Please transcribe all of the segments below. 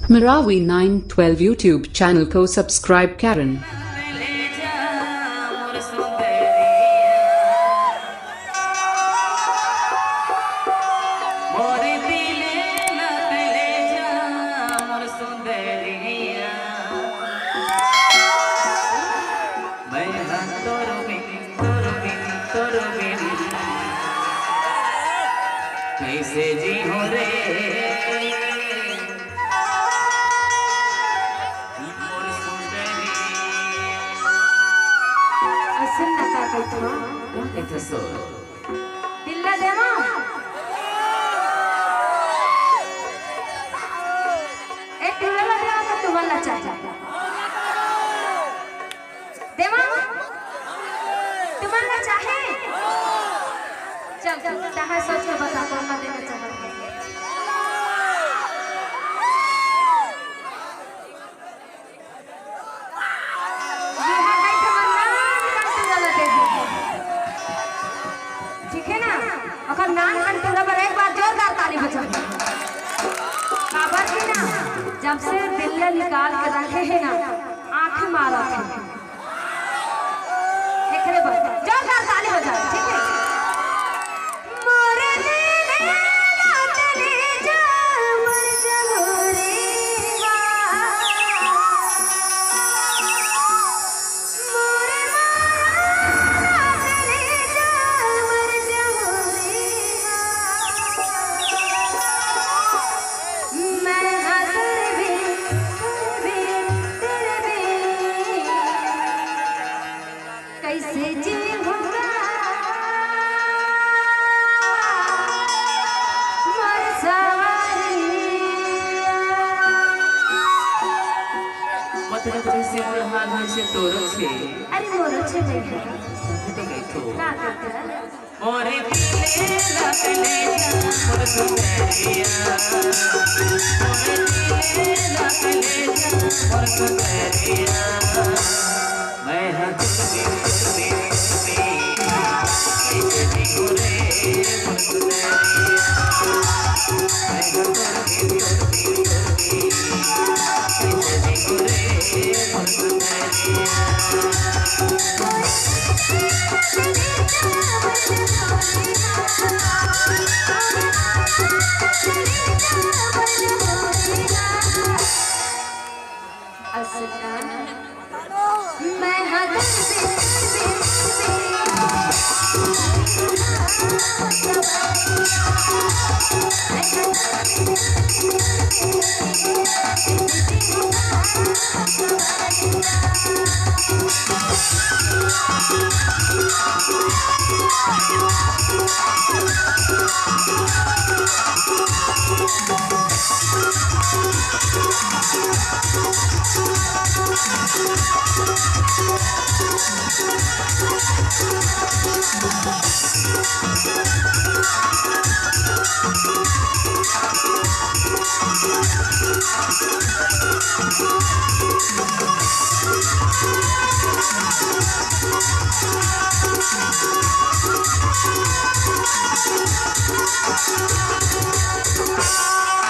Marawi 912 YouTube channel को subscribe करें। कैसे जी हो रे मोर सुंदरी असन नका कहतो इथसो दिल्ला देवा एक दिल्ला देवा का तुम्हाला चाचा देवा तुम्हाला चाहे चल चाहे सोच के बता कौन ना देना चाहता है ये है तमन्ना कंटू वाला दे ठीक है ना अगर नाम कंटू रबर एक बार जोरदार ताली बजा काबर की ना जब से दिल निकाल के रखे है ना आंख मारा थे एक रे बार जोरदार ताली बजा ठीक है कैसे जी होगा मर मतलब जैसे मोर हाल है से तोरो छे अरे मोरो छे नहीं तो गई तो का करता मोरे दिले लगले मोर सुंदरिया मोरे दिले लगले मोर सुंदरिया मैं हाथ में कैसे जी हो रे मोर सुंदरिया मैं हाथ में कैसे जी हो रे मोर सुंदरिया मैं हद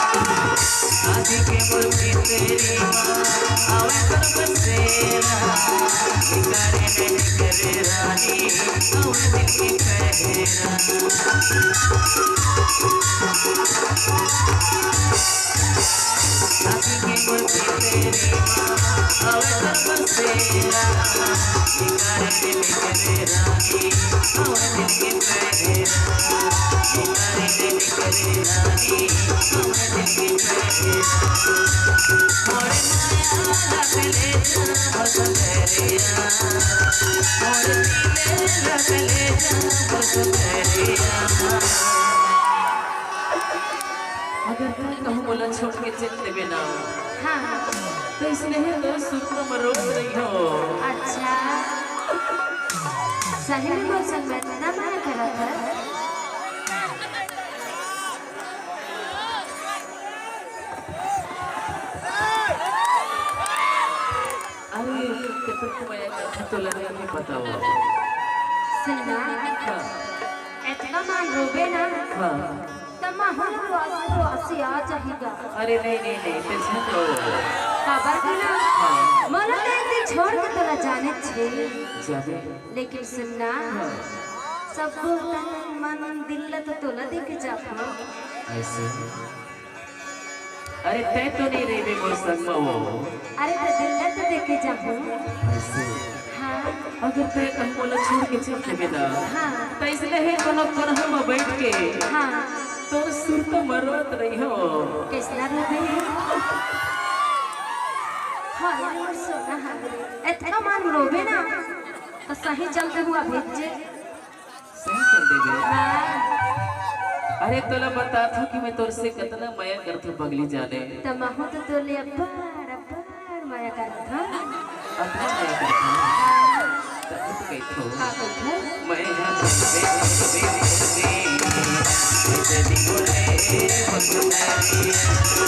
आदि के मुर्गी तेरी आवे कर बसेरा निकारे ने निकरे रानी आवे दिल की पहरा आदि के मुर्गी तेरी आवे कर बसेरा निकारे ने निकरे रानी आवे दिल की पहरा निकारे ने निकरे रानी आवे दिल की मोरे माया लगले बसुंदरिया मोरे दिले लगले बसुंदरिया अगर तुम कहूँ बोला छोड़ के चल देवे ना हाँ तो इसलिए तो सुख में रोज रही हो अच्छा सही में बोल सकते ना मैं करा था अरे कितना तुम्हें तो लगा नहीं पता हो सुनना इतना मान रोबे ना हाँ तो तमा हम तो आसी आ जाएगा। अरे नहीं नहीं नहीं टेंशन तो खबर के ना मन तो एक दिन छोड़ के तोला जाने छे जाने लेकिन सुनना सबको तन मन दिल तो तोला देख जापो ऐसे अरे तय तो नहीं रही मोर संग में वो अरे तो दिल तो देख जापो ऐसे हाँ अगर तय कहीं बोला छोड़ के चल के ना हाँ तो इसलिए है कोनो पर हम बैठ के हाँ तो सुर तो मरत रही हो किसना रोबे हाँ यार सोना हाँ इतना मान रोबे ना तो सही चलते हुआ भेजे सही कर देगे हाँ अरे तोला बता था कि मैं तोर से कितना माया करती बगली जाने तमाहू तो तोले अब्बार अब्बार माया करत था अपना माया करती तब तो कही तो का कहत मैं है तेरी बोले बंदे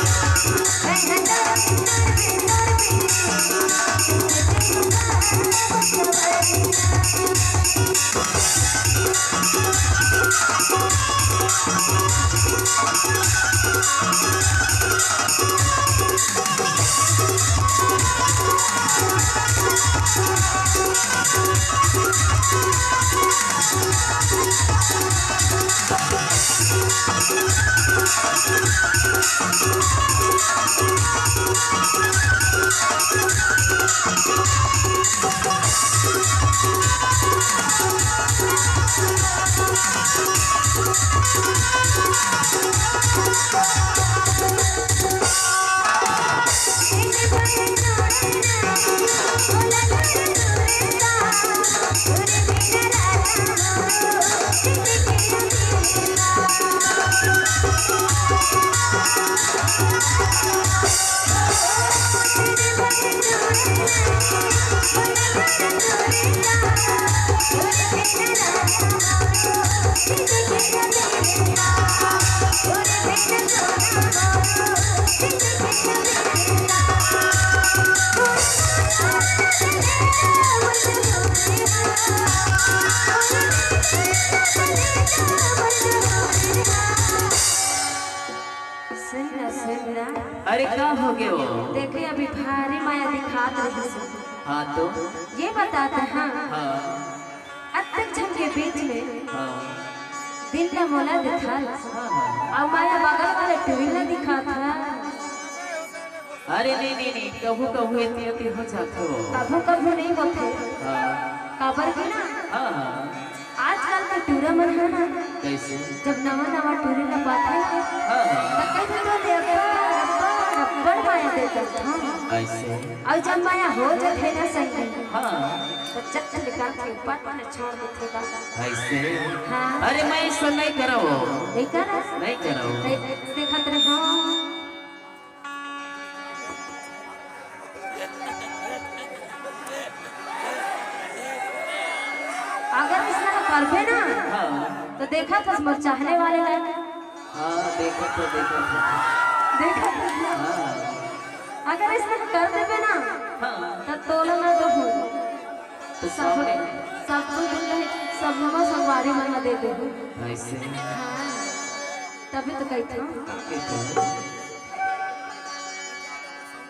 अरे क्या हो गया वो देखे अभी भारी माया दिखात रही से हाँ तो ये बताते हाँ हाँ अत्यंत झन के बीच में हाँ दिल का मोला दिखा हाँ और माया बगल वाले टूविला दिखा था अरे नहीं नहीं नहीं कभू कभू इतनी हो जाते हो कभू कभू नहीं होते हाँ काबर के ना हाँ हाँ आजकल का टूरा मन है ना कैसे जब नवा नवा टूरे ना पाते हैं हाँ हाँ तो कहते तो ले बड़ माया देते हाँ ऐसे और जब माया हो जाते ना सही हाँ तो चट निकाल के ऊपर वाले छोड़ देते का ऐसे हाँ अरे मैं ऐसा नहीं कराओ नहीं कर नहीं कराओ देखत रहे हाँ अगर इसना करबे ना हाँ तो देखा था मोर चाहने वाले लायक हाँ देखा तो देखा था। हाँ अगर इसना कर देबे ना हाँ तो तोला ना तो हो तो सब सामने सब सब नवा संवारी मन दे दे ऐसे हाँ तभी तो कहता हूँ कहते हैं